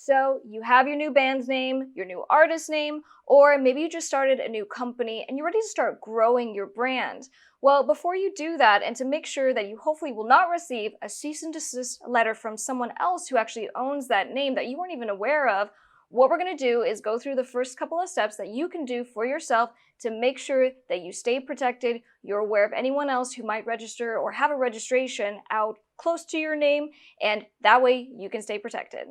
So you have your new band's name, your new artist name, or maybe you just started a new company and you're ready to start growing your brand. Well, before you do that, and to make sure that you hopefully will not receive a cease and desist letter from someone else who actually owns that name that you weren't even aware of, what we're going to do is go through the first couple of steps that you can do for yourself to make sure that you stay protected, you're aware of anyone else who might register or have a registration out close to your name, and that way you can stay protected.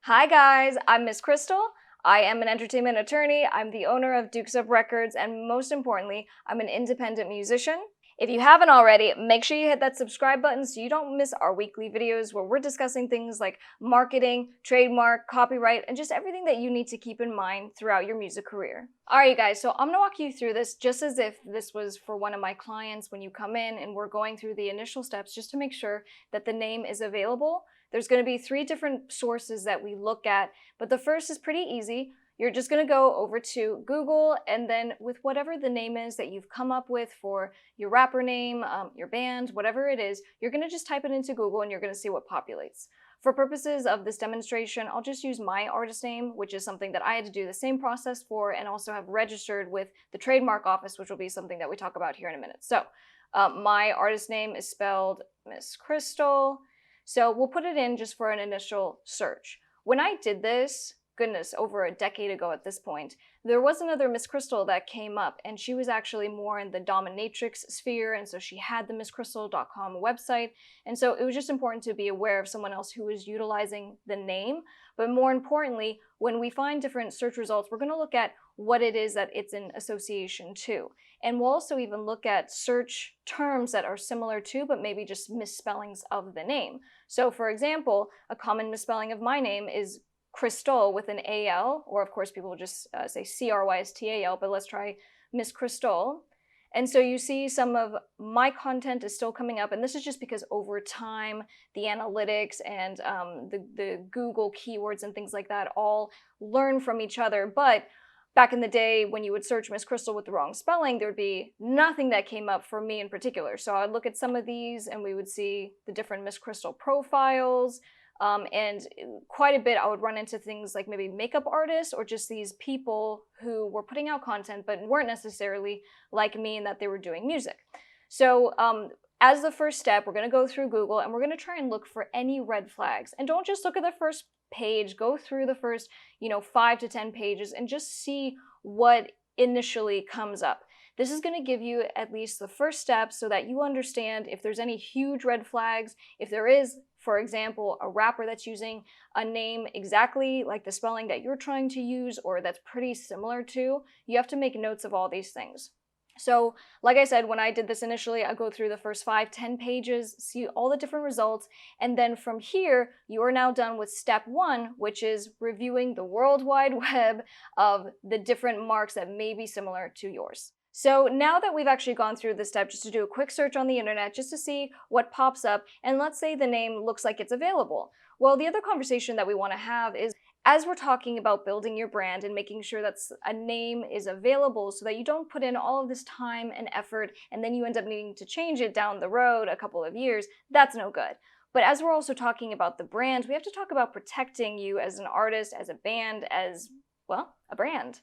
Hi guys, I'm Miss Krystle. I am an entertainment attorney, I'm the owner of Dukes Up Records, and most importantly, I'm an independent musician. If you haven't already, make sure you hit that subscribe button so you don't miss our weekly videos where we're discussing things like marketing, trademark, copyright, and just everything that you need to keep in mind throughout your music career. Alright you guys, so I'm gonna walk you through this just as if this was for one of my clients when you come in and we're going through the initial steps just to make sure that the name is available. There's going to be 3 different sources that we look at, but the first is pretty easy. You're just going to go over to Google, and then with whatever the name is that you've come up with for your rapper name, your band, whatever it is, you're going to just type it into Google and you're going to see what populates. For purposes of this demonstration, I'll just use my artist name, which is something that I had to do the same process for and also have registered with the trademark office, which will be something that we talk about here in a minute. So my artist name is spelled Miss Krystle. So we'll put it in just for an initial search. When I did this, goodness, over a decade ago at this point, there was another Miss Krystle that came up, and she was actually more in the dominatrix sphere, and so she had the MissKrystle.com website, and so it was just important to be aware of someone else who was utilizing the name. But more importantly, when we find different search results, we're going to look at what it is that it's in association to. And we'll also even look at search terms that are similar to, but maybe just misspellings of the name. So for example, a common misspelling of my name is Krystle with an A-L, or of course people will just say C-R-Y-S-T-A-L, but let's try Miss Krystle. And so you see some of my content is still coming up, and this is just because over time, the analytics and the Google keywords and things like that all learn from each other. But back in the day, when you would search Miss Krystle with the wrong spelling, there would be nothing that came up for me in particular. So I'd look at some of these and we would see the different Miss Krystle profiles. And quite a bit I would run into things like maybe makeup artists or just these people who were putting out content but weren't necessarily like me in that they were doing music. So as the first step, we're going to go through Google and we're going to try and look for any red flags. And don't just look at the first page, go through the first 5 to 10 pages and just see what initially comes up. This is going to give you at least the first step so that you understand if there's any huge red flags, if there is, for example, a rapper that's using a name exactly like the spelling that you're trying to use or that's pretty similar to, you have to make notes of all these things. So, like I said, when I did this initially, I go through the first 5-10 pages, see all the different results, and then from here, you are now done with step 1, which is reviewing the World Wide Web of the different marks that may be similar to yours. So now that we've actually gone through this step, just to do a quick search on the internet, just to see what pops up, and let's say the name looks like it's available. Well, the other conversation that we want to have is, as we're talking about building your brand and making sure that a name is available so that you don't put in all of this time and effort and then you end up needing to change it down the road a couple of years, that's no good. But as we're also talking about the brand, we have to talk about protecting you as an artist, as a band, as, well, a brand.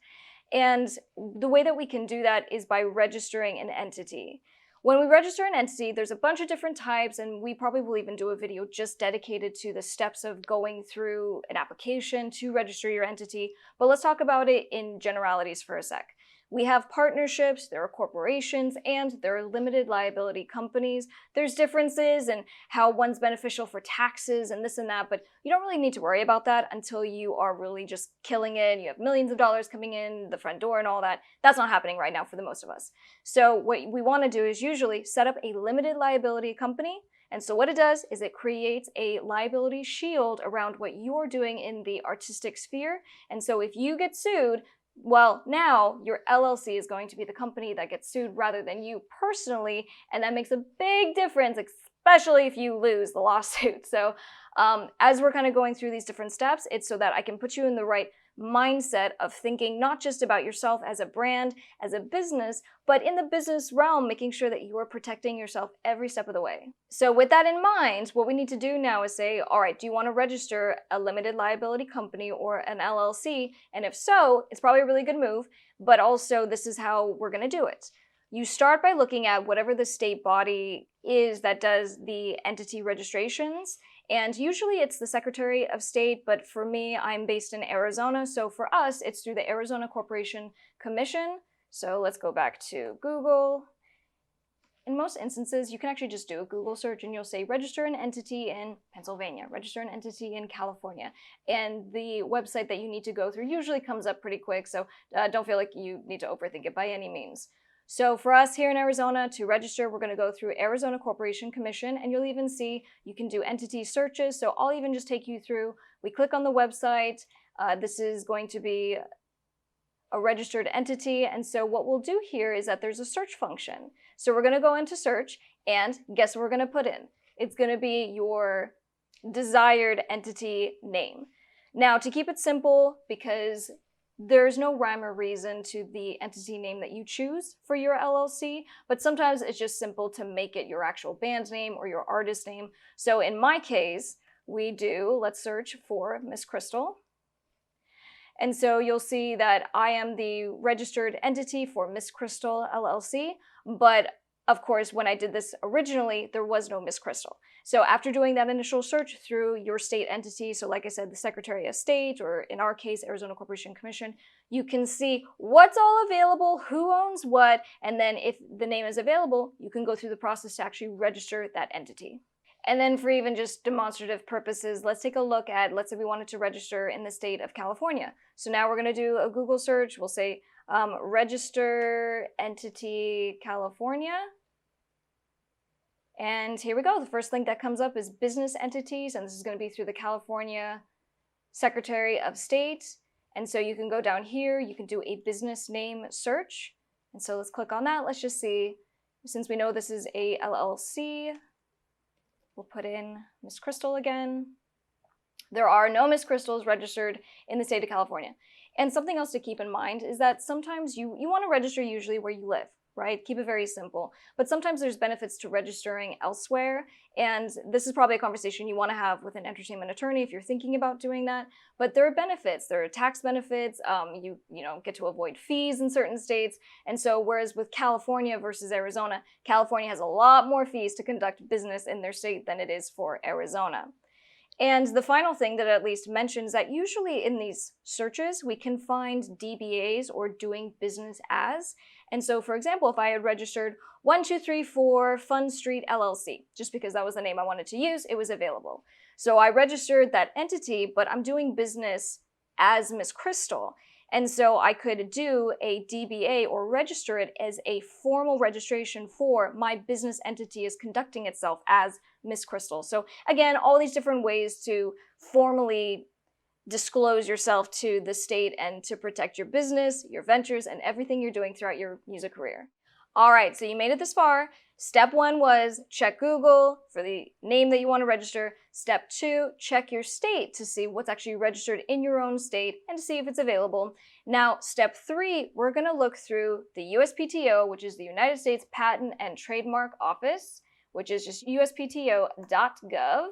And the way that we can do that is by registering an entity. When we register an entity, there's a bunch of different types, and we probably will even do a video just dedicated to the steps of going through an application to register your entity. But let's talk about it in generalities for a sec. We have partnerships, there are corporations, and there are limited liability companies. There's differences in how one's beneficial for taxes and this and that, but you don't really need to worry about that until you are really just killing it. You have millions of dollars coming in the front door and all that. That's not happening right now for the most of us. So what we want to do is usually set up a limited liability company. And so what it does is it creates a liability shield around what you're doing in the artistic sphere. And so if you get sued, well, now your LLC is going to be the company that gets sued rather than you personally, and that makes a big difference, especially if you lose the lawsuit. So as we're kind of going through these different steps, it's so that I can put you in the right mindset of thinking not just about yourself as a brand, as a business, but in the business realm, making sure that you are protecting yourself every step of the way. So with that in mind, what we need to do now is say, all right, do you want to register a limited liability company or an LLC? And if so, it's probably a really good move, but also this is how we're going to do it. You start by looking at whatever the state body is that does the entity registrations. And usually it's the Secretary of State, but for me, I'm based in Arizona. So for us, it's through the Arizona Corporation Commission. So let's go back to Google. In most instances, you can actually just do a Google search and you'll say register an entity in Pennsylvania, register an entity in California. And the website that you need to go through usually comes up pretty quick. So don't feel like you need to overthink it by any means. So for us here in Arizona, to register, we're going to go through Arizona Corporation Commission, and you'll even see you can do entity searches. So I'll even just take you through. We click on the website. This is going to be a registered entity. And so what we'll do here is that there's a search function. So we're going to go into search, and guess what we're going to put in? It's going to be your desired entity name. Now, to keep it simple, because there's no rhyme or reason to the entity name that you choose for your LLC, but sometimes it's just simple to make it your actual band name or your artist name. So in my case, let's search for Miss Krystle. And so you'll see that I am the registered entity for Miss Krystle LLC, but of course, when I did this originally, there was no Miss Krystle. So after doing that initial search through your state entity, so like I said, the Secretary of State, or in our case, Arizona Corporation Commission, you can see what's all available, who owns what, and then if the name is available, you can go through the process to actually register that entity. And then for even just demonstrative purposes, let's take a look at, let's say we wanted to register in the state of California. So now we're going to do a Google search. We'll say register entity California. And here we go. The first link that comes up is business entities, and this is going to be through the California Secretary of State. And so you can go down here, you can do a business name search. And so let's click on that. Let's just see, since we know this is a LLC, we'll put in Miss Krystle again. There are no Miss Krystles registered in the state of California. And something else to keep in mind is that sometimes you want to register usually where you live, right? Keep it very simple. But sometimes there's benefits to registering elsewhere. And this is probably a conversation you want to have with an entertainment attorney if you're thinking about doing that. But there are benefits. There are tax benefits. You get to avoid fees in certain states. And so whereas with California versus Arizona, California has a lot more fees to conduct business in their state than it is for Arizona. And the final thing that at least mentions that usually in these searches, we can find DBAs or doing business as. And so, for example, if I had registered 1234 Fun Street LLC, just because that was the name I wanted to use, it was available. So I registered that entity, but I'm doing business as Miss Krystle. And so I could do a DBA or register it as a formal registration for my business entity is conducting itself as Miss Krystle. So again, all these different ways to formally disclose yourself to the state and to protect your business, your ventures, and everything you're doing throughout your music career. All right, so you made it this far. Step 1 was check Google for the name that you want to register. Step 2, check your state to see what's actually registered in your own state and to see if it's available. Now, step 3, we're going to look through the USPTO, which is the United States Patent and Trademark Office, which is just uspto.gov.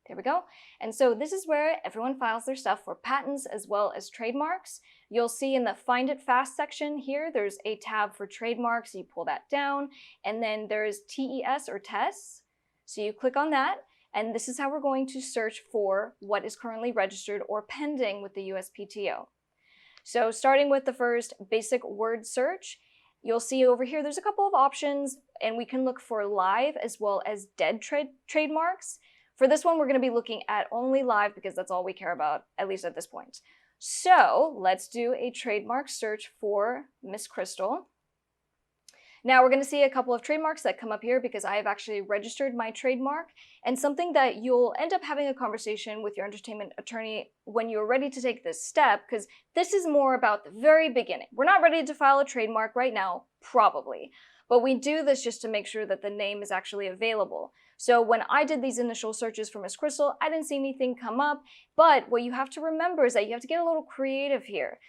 There we go. And so this is where everyone files their stuff for patents as well as trademarks. You'll see in the Find It Fast section here, there's a tab for trademarks. You pull that down, and then there's TES or TES. So you click on that, and this is how we're going to search for what is currently registered or pending with the USPTO. So starting with the first basic word search, you'll see over here there's a couple of options, and we can look for live as well as dead trademarks. For this one, we're going to be looking at only live because that's all we care about, at least at this point. So let's do a trademark search for Miss Krystle. Now we're going to see a couple of trademarks that come up here because I have actually registered my trademark, and something that you'll end up having a conversation with your entertainment attorney when you're ready to take this step, because this is more about the very beginning. We're not ready to file a trademark right now, probably, but we do this just to make sure that the name is actually available. So when I did these initial searches for Miss Krystle, I didn't see anything come up. But what you have to remember is that you have to get a little creative here.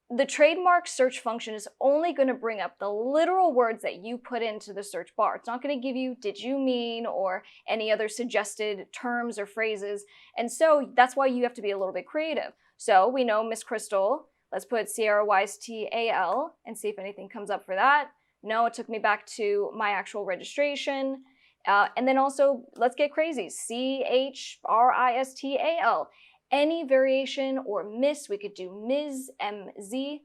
The trademark search function is only going to bring up the literal words that you put into the search bar. It's not going to give you "did you mean" or any other suggested terms or phrases. And so that's why you have to be a little bit creative. So we know Miss Krystle. Let's put Crystal and see if anything comes up for that. No, it took me back to my actual registration. And then also, let's get crazy. Chrystal. Any variation or Miss, we could do Ms., MZ.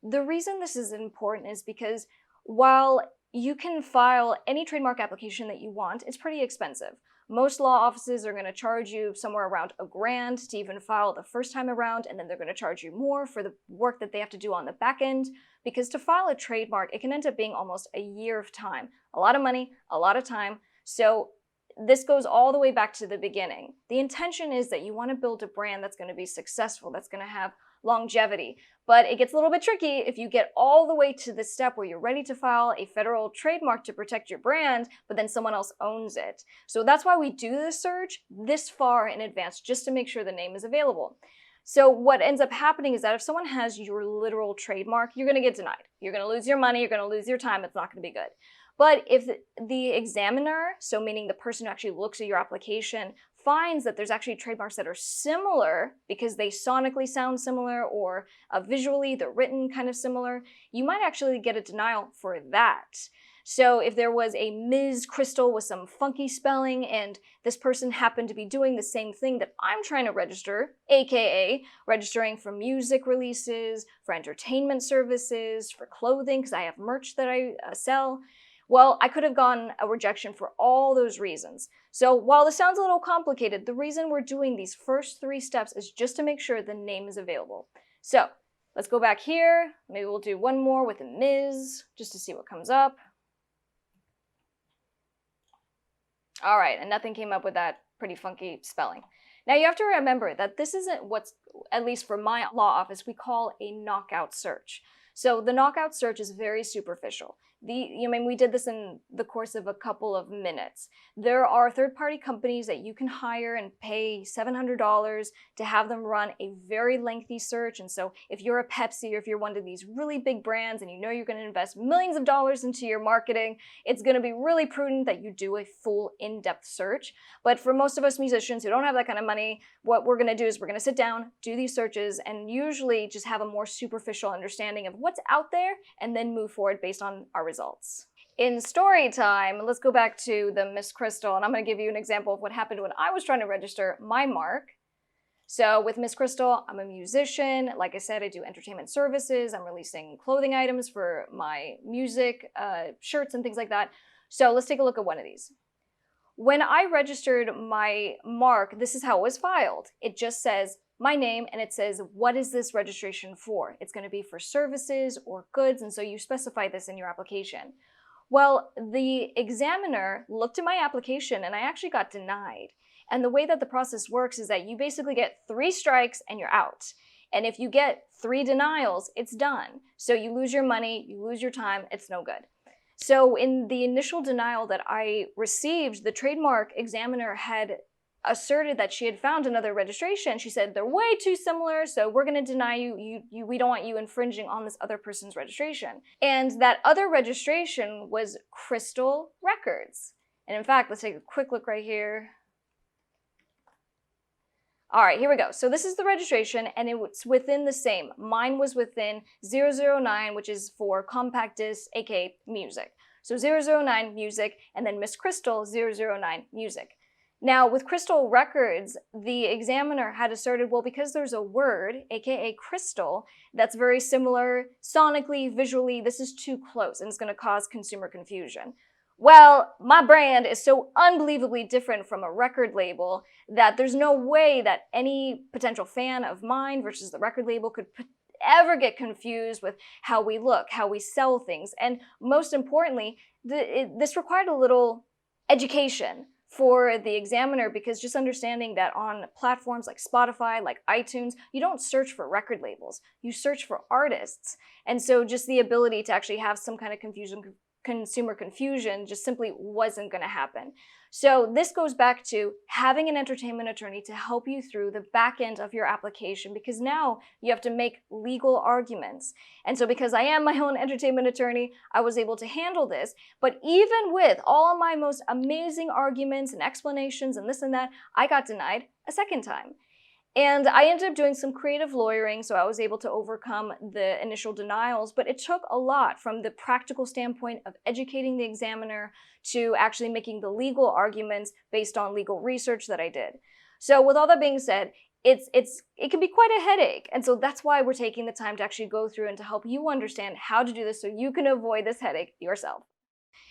The reason this is important is because while you can file any trademark application that you want, it's pretty expensive. Most law offices are going to charge you somewhere around $1,000 to even file the first time around, and then they're going to charge you more for the work that they have to do on the back end, because to file a trademark, it can end up being almost a year of time. A lot of money, a lot of time. So this goes all the way back to the beginning. The intention is that you want to build a brand that's going to be successful, that's going to have longevity. But it gets a little bit tricky if you get all the way to the step where you're ready to file a federal trademark to protect your brand, but then someone else owns it. So that's why we do this search this far in advance, just to make sure the name is available. So what ends up happening is that if someone has your literal trademark, you're going to get denied. You're going to lose your money, you're going to lose your time, it's not going to be good. But if the examiner, so meaning the person who actually looks at your application, finds that there's actually trademarks that are similar because they sonically sound similar or visually they're written kind of similar, you might actually get a denial for that. So if there was a Ms. Krystle with some funky spelling and this person happened to be doing the same thing that I'm trying to register, aka registering for music releases, for entertainment services, for clothing, because I have merch that I sell, well, I could have gotten a rejection for all those reasons. So while this sounds a little complicated, the reason we're doing these first 3 steps is just to make sure the name is available. So let's go back here. Maybe we'll do one more with a Ms. just to see what comes up. All right, and nothing came up with that pretty funky spelling. Now you have to remember that this isn't what's, at least for my law office, we call a knockout search. So the knockout search is very superficial. We did this in the course of a couple of minutes. There are third-party companies that you can hire and pay $700 to have them run a very lengthy search. And so if you're a Pepsi or if you're one of these really big brands and you know you're going to invest millions of dollars into your marketing, it's going to be really prudent that you do a full in-depth search. But for most of us musicians who don't have that kind of money, what we're going to do is we're going to sit down, do these searches, and usually just have a more superficial understanding of what's out there and then move forward based on our results. In story time, let's go back to the Miss Krystle, and I'm going to give you an example of what happened when I was trying to register my mark. So with Miss Krystle, I'm a musician. Like I said, I do entertainment services. I'm releasing clothing items for my music, shirts and things like that. So let's take a look at one of these. When I registered my mark, this is how it was filed. It just says my name, and it says, what is this registration for? It's going to be for services or goods, and so you specify this in your application. Well, the examiner looked at my application, and I actually got denied. And the way that the process works is that you basically get 3 strikes and you're out. And if you get 3 denials, it's done. So you lose your money, you lose your time, it's no good. So in the initial denial that I received, the trademark examiner had asserted that she had found another registration. She said, they're way too similar, so we're going to deny you. We don't want you infringing on this other person's registration. And that other registration was Krystle Records. And in fact, let's take a quick look right here. All right, here we go. So this is the registration, and it's within the same. Mine was within 009, which is for compact disc, aka music. So 009 music, and then Miss Krystle 009 music. Now, with Krystle Records, the examiner had asserted, well, because there's a word, aka Krystle, that's very similar sonically, visually, this is too close, and it's going to cause consumer confusion. Well, my brand is so unbelievably different from a record label that there's no way that any potential fan of mine versus the record label could ever get confused with how we look, how we sell things. And most importantly, this required a little education for the examiner, because just understanding that on platforms like Spotify, like iTunes, you don't search for record labels, you search for artists. And so just the ability to actually have some kind of consumer confusion just simply wasn't going to happen. So this goes back to having an entertainment attorney to help you through the back end of your application, because now you have to make legal arguments. And so because I am my own entertainment attorney, I was able to handle this. But even with all my most amazing arguments and explanations and this and that, I got denied a second time. And I ended up doing some creative lawyering, so I was able to overcome the initial denials, but it took a lot from the practical standpoint of educating the examiner to actually making the legal arguments based on legal research that I did. So with all that being said, it can be quite a headache. And so that's why we're taking the time to actually go through and to help you understand how to do this so you can avoid this headache yourself.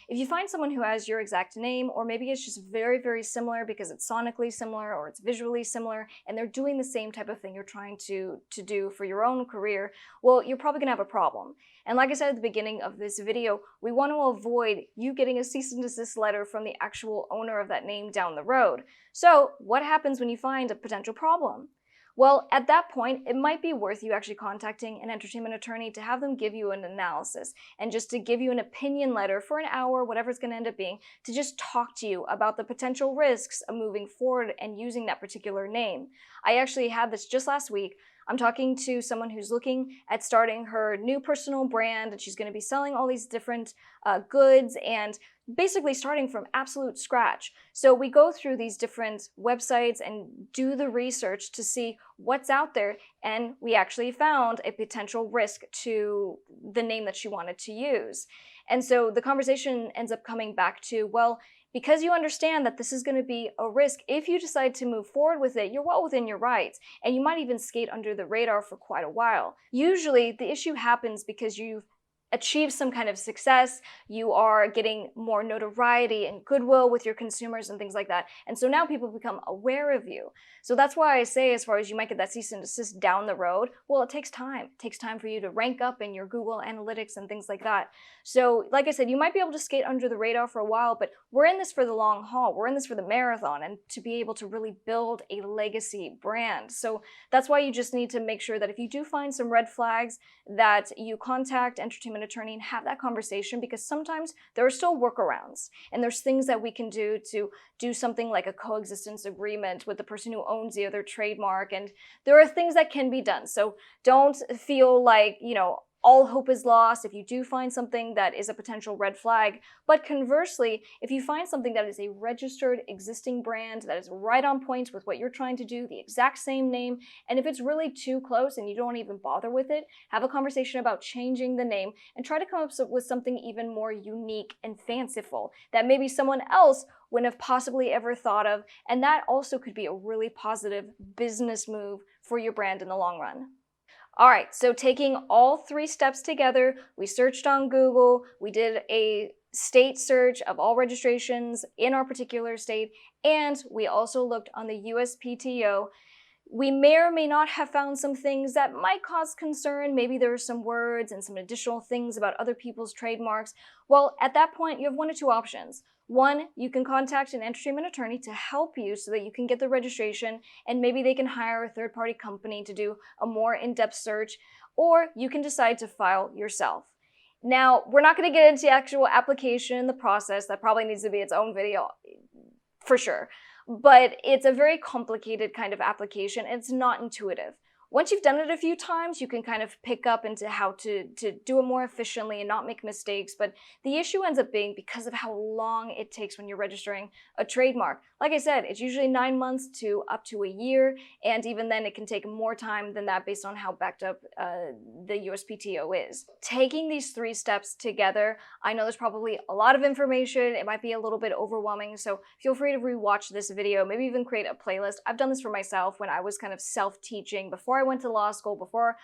If you find someone who has your exact name, or maybe it's just very, very similar because it's sonically similar or it's visually similar, and they're doing the same type of thing you're trying to do for your own career, well, you're probably gonna have a problem. And like I said at the beginning of this video, we want to avoid you getting a cease and desist letter from the actual owner of that name down the road. So what happens when you find a potential problem? Well, at that point, it might be worth you actually contacting an entertainment attorney to have them give you an analysis and just to give you an opinion letter for an hour, whatever it's going to end up being, to just talk to you about the potential risks of moving forward and using that particular name. I actually had this just last week. I'm talking to someone who's looking at starting her new personal brand, and she's going to be selling all these different goods and basically starting from absolute scratch. So we go through these different websites and do the research to see what's out there, and we actually found a potential risk to the name that she wanted to use. And so the conversation ends up coming back to, well, because you understand that this is going to be a risk, if you decide to move forward with it, you're well within your rights, and you might even skate under the radar for quite a while. Usually the issue happens because you've achieve some kind of success, you are getting more notoriety and goodwill with your consumers and things like that. And so now people become aware of you. So that's why I say, as far as you might get that cease and desist down the road, well, it takes time. It takes time for you to rank up in your Google Analytics and things like that. So like I said, you might be able to skate under the radar for a while, but we're in this for the long haul. We're in this for the marathon, and to be able to really build a legacy brand. So that's why you just need to make sure that if you do find some red flags, that you contact entertainment attorney and have that conversation, because sometimes there are still workarounds and there's things that we can do to do something like a coexistence agreement with the person who owns the other trademark, and there are things that can be done. So don't feel like, all hope is lost if you do find something that is a potential red flag. But conversely, if you find something that is a registered existing brand that is right on point with what you're trying to do, the exact same name, and if it's really too close and you don't even bother with it, have a conversation about changing the name and try to come up with something even more unique and fanciful that maybe someone else wouldn't have possibly ever thought of, and that also could be a really positive business move for your brand in the long run. All right, so taking all 3 steps together, we searched on Google, we did a state search of all registrations in our particular state, and we also looked on the USPTO. We may or may not have found some things that might cause concern. Maybe there are some words and some additional things about other people's trademarks. Well, at that point, you have 1 of 2 options. 1, you can contact an entertainment attorney to help you so that you can get the registration, and maybe they can hire a third-party company to do a more in-depth search, or you can decide to file yourself. Now, we're not going to get into the actual application and the process. That probably needs to be its own video for sure. But it's a very complicated kind of application, and it's not intuitive. Once you've done it a few times, you can kind of pick up into how to do it more efficiently and not make mistakes. But the issue ends up being because of how long it takes when you're registering a trademark. Like I said, it's usually 9 months to up to a year, and even then it can take more time than that based on how backed up the USPTO is. Taking these 3 steps together, I know there's probably a lot of information. It might be a little bit overwhelming, so feel free to rewatch this video, maybe even create a playlist. I've done this for myself when I was kind of self-teaching before I went to law school, before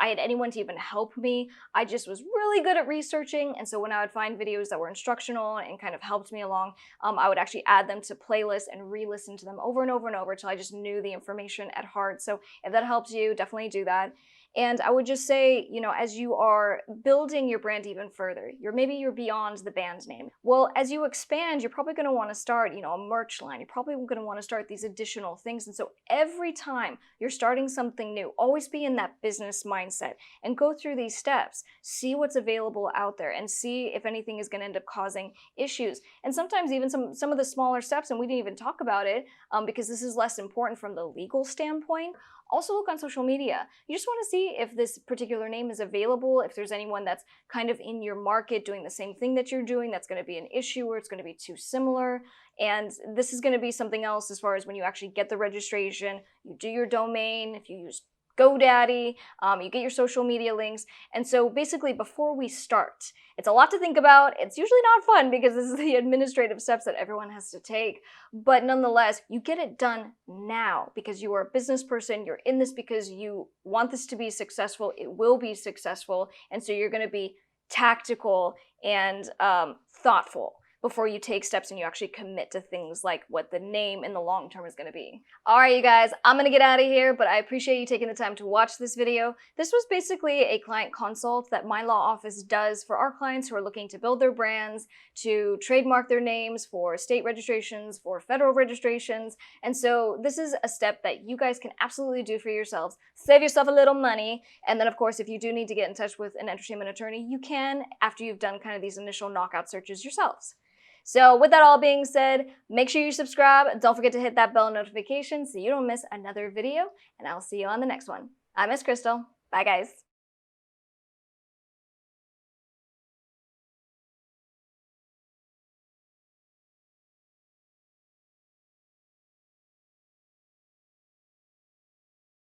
I had anyone to even help me. I just was really good at researching, and so when I would find videos that were instructional and kind of helped me along, I would actually add them to playlists and re-listen to them over and over and over until I just knew the information at heart. So if that helps you, definitely do that. And I would just say, as you are building your brand even further, maybe you're beyond the band name. Well, as you expand, you're probably going to want to start, a merch line. You're probably going to want to start these additional things. And so every time you're starting something new, always be in that business mindset and go through these steps. See what's available out there and see if anything is going to end up causing issues. And sometimes even some of the smaller steps, and we didn't even talk about it because this is less important from the legal standpoint. Also look on social media. You just want to see if this particular name is available, if there's anyone that's kind of in your market doing the same thing that you're doing that's going to be an issue or it's going to be too similar. And this is going to be something else as far as when you actually get the registration, you do your domain, if you use GoDaddy, you get your social media links. And so basically before we start, it's a lot to think about. It's usually not fun because this is the administrative steps that everyone has to take. But nonetheless, you get it done now because you are a business person. You're in this because you want this to be successful. It will be successful. And so you're going to be tactical and thoughtful before you take steps and you actually commit to things like what the name in the long term is going to be. All right, you guys, I'm going to get out of here, but I appreciate you taking the time to watch this video. This was basically a client consult that my law office does for our clients who are looking to build their brands, to trademark their names for state registrations, for federal registrations. And so this is a step that you guys can absolutely do for yourselves. Save yourself a little money. And then, of course, if you do need to get in touch with an entertainment attorney, you can after you've done kind of these initial knockout searches yourselves. So with that all being said, make sure you subscribe and don't forget to hit that bell notification so you don't miss another video, and I'll see you on the next one. I'm Miss Krystle. Bye, guys.